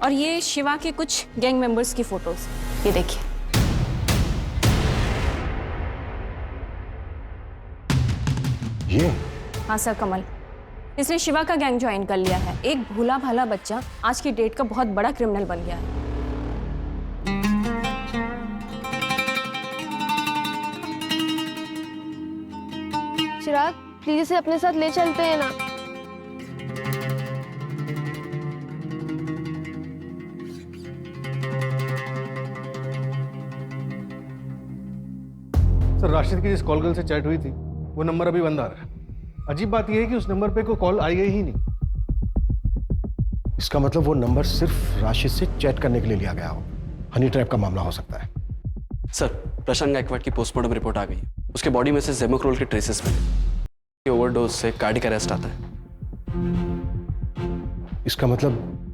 Speaker 8: और ये शिवा के कुछ गैंग मेंबर्स की फोटोज, ये देखिए।
Speaker 16: ये?
Speaker 8: हाँ सर, कमल। इसने शिवा का गैंग ज्वाइन कर लिया है। एक भोला भाला बच्चा आज की डेट का बहुत बड़ा क्रिमिनल बन गया है।
Speaker 1: चिराग, प्लीज इसे अपने साथ ले चलते हैं ना।
Speaker 9: सर राशिद की जिस कॉल गर्ल से चैट हुई थी वो नंबर अभी बंद आ रहा है। अजीब बात यह है कि उस नंबर पे कोई कॉल आई गई ही नहीं।
Speaker 16: इसका मतलब वो नंबर सिर्फ राशिद से चैट करने के लिए लिया गया हो। हनी ट्रैप का मामला हो सकता है।
Speaker 19: सर प्रशांत गायकवाड़ की पोस्टमार्टम रिपोर्ट आ गई है। उसके बॉडी में से जेमोक्रोल के ट्रेसेस मिले। ओवरडोज से कार्डियक अरेस्ट आता है।
Speaker 16: इसका मतलब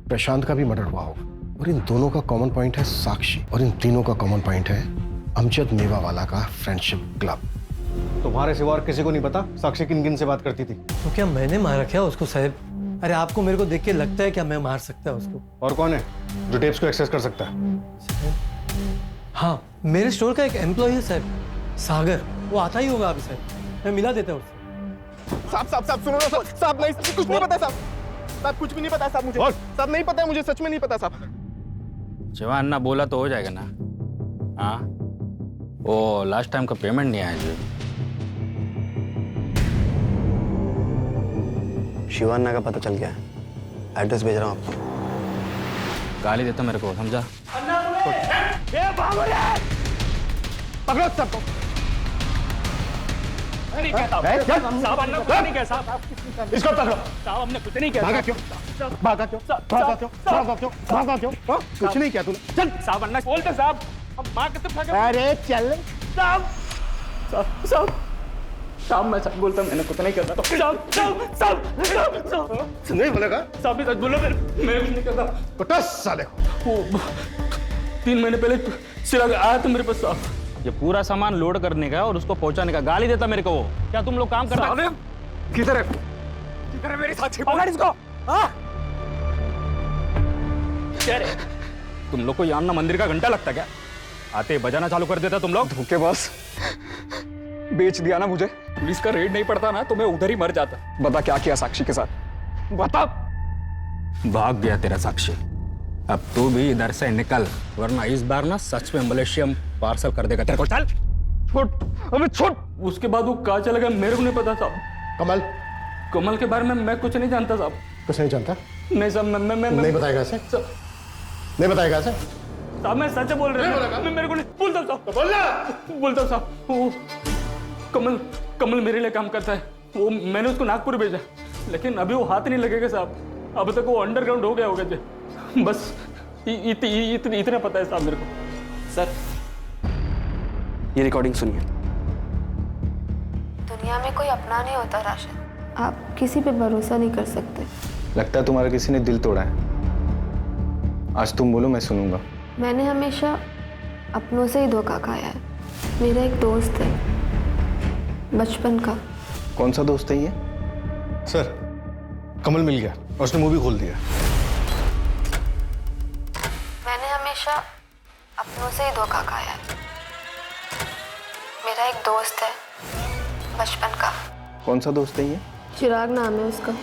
Speaker 16: प्रशांत का भी मर्डर हुआ होगा। और इन दोनों का कॉमन पॉइंट है साक्षी, और इन तीनों का कॉमन पॉइंट है अमजद मेवावाला का फ्रेंडशिप क्लब।
Speaker 9: तुम्हारे सिवा और किसी को नहीं पता साक्षी किन किन से बात करती थी?
Speaker 10: तो क्या मैंने मारा क्या उसको साहब? अरे आपको मेरे को देख के लगता है क्या मैं मार सकता है उसको?
Speaker 9: और कौन है जो टेप्स को एक्सेस कर सकता है?
Speaker 10: हाँ, मेरे स्टोर का एक एम्प्लॉय है साहब, सागर। वो आता ही होगा अभी साहब, मैं मिला देता हूँ उससे।
Speaker 13: साहब सुनो ना साहब। साहब नहीं, कुछ नहीं पता साहब। साहब कुछ भी नहीं पता साहब मुझे। साहब नहीं पता है मुझे, सच में नहीं पता साहब।
Speaker 2: जवान ना बोला तो हो जाएगा ना? हाँ, वो लास्ट टाइम का पेमेंट नहीं आया जी।
Speaker 19: शिवान्ना का पता चल गया है। एड्रेस भेज रहा हूँ आपको।
Speaker 2: गाली देता मेरे को, समझा?
Speaker 13: पकड़ो सबको। इसको पकड़ो।
Speaker 2: साहब हमने कुछ नहीं किया।
Speaker 13: भागा क्यों? भागा क्यों? भागा क्यों? भागा क्यों? भागा क्यों? कुछ नहीं किया तूने। चल
Speaker 2: साहब अन्ना बोलते साहब। अब मार के तो भागा।
Speaker 13: अरे चल
Speaker 2: साहब साहब मैं सच बोलता, मैंने कुछ नहीं करता। साहब
Speaker 13: नहीं बोलेगा?
Speaker 2: साहब सच बोलो, मैं कुछ नहीं करता।
Speaker 13: कुछ साले को
Speaker 2: 3 महीने पहले चिराग आया था मेरे पास साहब। ये पूरा सामान लोड करने का और उसको पहुंचाने का। गाली देता मेरे को वो। क्या तुम लोग काम कर रहे हो?
Speaker 13: किधर है मेरी साथी? पकड़ इसको। हाँ?
Speaker 2: क्या रे? तुम लोग को यामना मंदिर का घंटा लगता क्या? आते ही बजाना चालू कर देता तुम लोग।
Speaker 6: धोखेबाज, बेच दिया ना मुझे।
Speaker 2: पुलिस का रेड नहीं पड़ता ना तो मैं उधर ही मर जाता।
Speaker 6: बता क्या किया साक्षी के साथ? बता।
Speaker 2: भाग गया तेरा साक्षी। अब तू भी इधर से निकल, वरना इस बार ना सच में मलेशियम पार्सल कर देगा तेरे को। चल छोड़, अबे छोड़। उसके बाद वो कहाँ चला गया मेरे को नहीं पता साहब। कमल के बारे में मैं कुछ नहीं जानता साहब।
Speaker 16: कुछ नहीं जानता?
Speaker 2: नहीं साहब, मैं
Speaker 16: नहीं बताएगा ऐसे? नहीं बताएगा ऐसे?
Speaker 2: साहब मैं सच बोल रहा हूँ। मैं मेरे को नहीं बोलता साहब। बोलता साहब। वो कमल मेरे लिए काम करता है। वो मैंने उसको नागपुर भेजा, लेकिन अभी वो हाथ नहीं लगेगा साहब। अब तक वो अंडरग्राउंड हो गया होगा जी। बस इतना पता है साहब मेरे को।
Speaker 19: सर ये रिकॉर्डिंग सुनिए।
Speaker 1: दुनिया में कोई अपना नहीं होता राशिद। आप किसी पे भरोसा नहीं कर सकते।
Speaker 18: लगता है तुम्हारा किसी ने दिल तोड़ा है। आज तुम बोलो, मैं सुनूंगा।
Speaker 1: मैंने हमेशा अपनों से ही धोखा खाया है। मेरा एक दोस्त है बचपन का।
Speaker 18: कौन सा दोस्त है ये?
Speaker 9: सर कमल मिल गया और उसने मूवी खोल दिया।
Speaker 1: मैंने हमेशा अपनों से ही धोखा खाया है। मेरा एक दोस्त है बचपन का।
Speaker 18: कौन सा दोस्त है ये?
Speaker 1: चिराग नाम है उसका।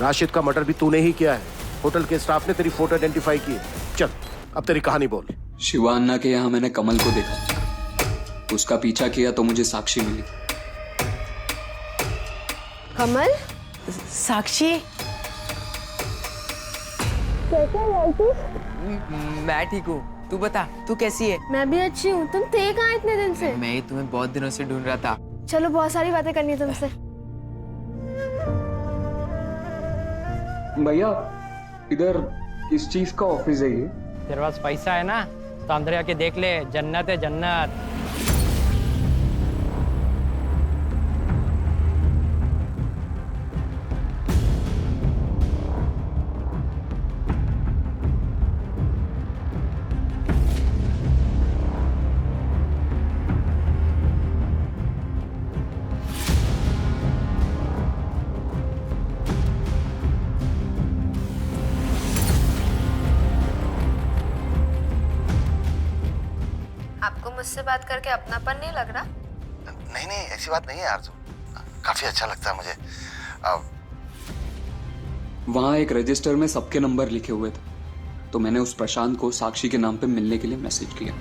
Speaker 16: राशिद का मर्डर भी तूने ही किया है। होटल के स्टाफ ने तेरी फोटो आइडेंटिफाई की। चल अब तेरी कहानी बोल।
Speaker 6: शिवा अन्ना के यहाँ मैंने कमल को देखा, उसका पीछा किया तो मुझे साक्षी मिली।
Speaker 1: कमल?
Speaker 7: साक्षी?
Speaker 1: कैसे है तू?
Speaker 7: मैं ठीक हूँ, तू बता, तू कैसी है?
Speaker 1: मैं भी अच्छी हूँ। तुम थे कहाँ इतने दिन से?
Speaker 7: मैं तुम्हें बहुत दिनों से ढूंढ रहा था।
Speaker 1: चलो बहुत सारी बातें करनी है तुमसे।
Speaker 6: भैया इधर किस चीज का ऑफिस है ये?
Speaker 3: तेरे पास पैसा है ना तो अंदर आके देख ले, जन्नत है जन्नत।
Speaker 1: आपको मुझसे बात करके अपनापन नहीं लग रहा?
Speaker 14: नहीं नहीं, ऐसी बात नहीं है आरजू, काफी अच्छा लगता है मुझे।
Speaker 6: वहाँ एक रजिस्टर में सबके नंबर लिखे हुए थे, तो मैंने उस प्रशांत को साक्षी के नाम पे मिलने के लिए मैसेज किया।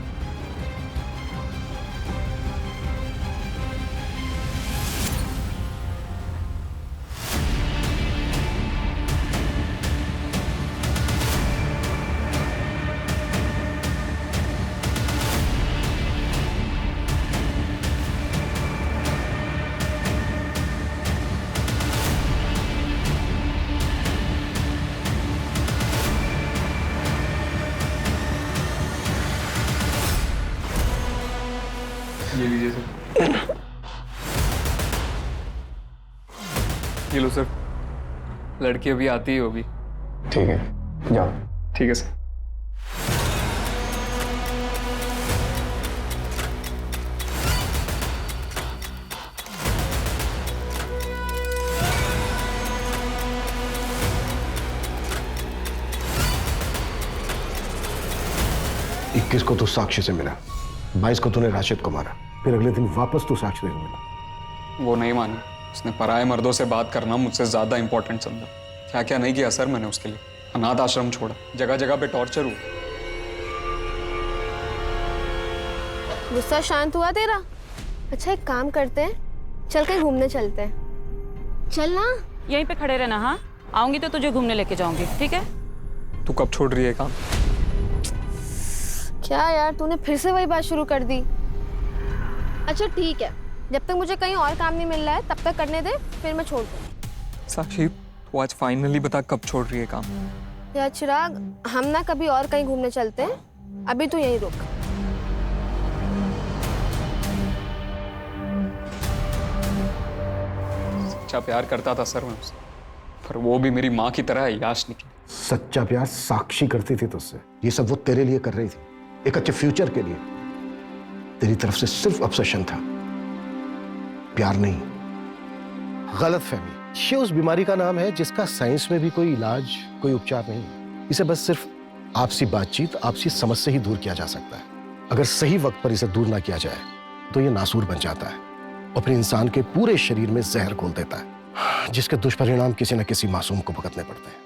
Speaker 6: ये लीजिए सर। ये लो सर, लड़की अभी आती ही होगी।
Speaker 16: ठीक है, जाओ।
Speaker 6: ठीक है सर।
Speaker 16: इक्कीस को तू साक्षी से मिला, 22 को तूने राशिद को मारा, फिर अगले दिन वापस तू साक्षी से मिला।
Speaker 6: वो नहीं मानी, उसने पराये मर्दों से बात करना मुझसे ज्यादा इंपॉर्टेंट समझा। क्या क्या नहीं किया सर मैंने उसके लिए। अनाथ आश्रम छोड़ा, जगह जगह पे टॉर्चर हुआ।
Speaker 1: गुस्सा शांत हुआ तेरा? अच्छा एक काम करते हैं, चल कहीं घूमने चलते हैं। चल ना।
Speaker 17: यहीं पे खड़े रहना। हाँ, आऊंगी तो तुझे घूमने लेके जाऊंगी, ठीक है?
Speaker 6: तू कब छोड़ रही है काम?
Speaker 1: क्या यार, तूने फिर से वही बात शुरू कर दी। अच्छा ठीक है, जब तक मुझे कहीं और काम नहीं मिल रहा है तब तक करने दे, फिर मैं छोड़ दूँ।
Speaker 6: साक्षी तू आज फाइनली बता कब छोड़ रही है काम?
Speaker 1: यार चिराग, हम ना कभी और कहीं घूमने चलते हैं, अभी तू यहीं रुक।
Speaker 6: सच्चा प्यार करता था सर मैं उससे, पर वो भी मेरी माँ की तरह याश निकली।
Speaker 16: सच्चा प्यार साक्षी करती थी तुझसे, ये सब वो तेरे लिए कर रही थी, एक अच्छे फ्यूचर के लिए। तेरी तरफ से सिर्फ ऑब्सेशन था, प्यार नहीं। गलत फहमी, ये उस बीमारी का नाम है जिसका साइंस में भी कोई इलाज, कोई उपचार नहीं है। इसे बस सिर्फ आपसी बातचीत, आपसी समझ से ही दूर किया जा सकता है। अगर सही वक्त पर इसे दूर ना किया जाए तो ये नासूर बन जाता है और फिर इंसान के पूरे शरीर में जहर घोल देता है, जिसके दुष्परिणाम किसी न किसी मासूम को भुगतने पड़ते हैं।